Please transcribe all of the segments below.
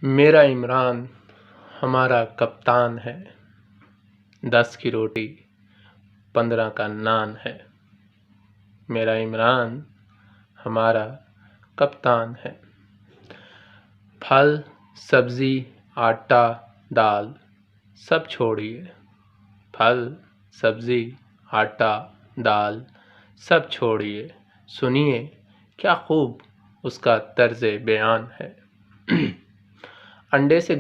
میرا عمران ہمارا کپتان ہے، 10 کی روٹی 15 کا نان ہے۔ میرا عمران ہمارا کپتان ہے۔ پھل، سبزی، آٹا، دال سب چھوڑیے۔ پھل، سبزی، آٹا، دال سب چھوڑیے۔ سنیے کیا خوب اس کا طرز بیان ہے۔ انڈے سے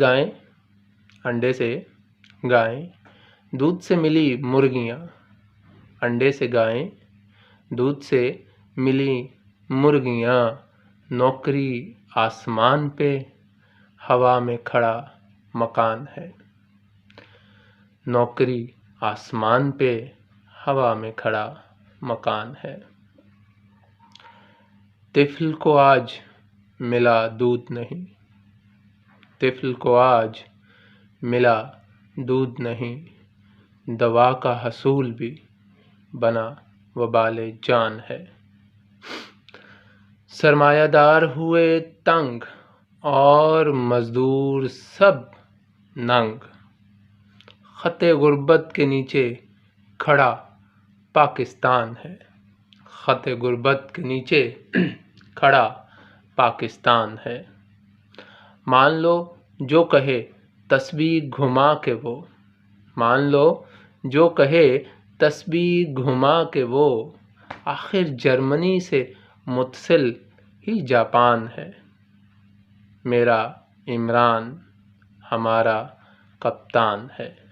گائیں، دودھ سے ملی مرغیاں۔ انڈے سے گائیں، دودھ سے ملی مرغیاں۔ نوکری آسمان پہ، ہوا میں کھڑا مکان ہے۔ نوکری آسمان پہ، ہوا میں کھڑا مکان ہے۔ طفل کو آج ملا دودھ نہیں، طفل کو آج ملا دودھ نہیں۔ دوا کا حصول بھی بنا وبال جان ہے۔ سرمایہ دار ہوئے تنگ اور مزدور سب ننگ۔ خط غربت کے نیچے کھڑا پاکستان ہے۔ خط غربت کے نیچے کھڑا پاکستان ہے۔ مان لو جو کہے تسبیح گھما کے وہ، مان لو جو کہے تسبیح گھما کے وہ، آخر جرمنی سے متصل ہی جاپان ہے۔ میرا عمران ہمارا کپتان ہے۔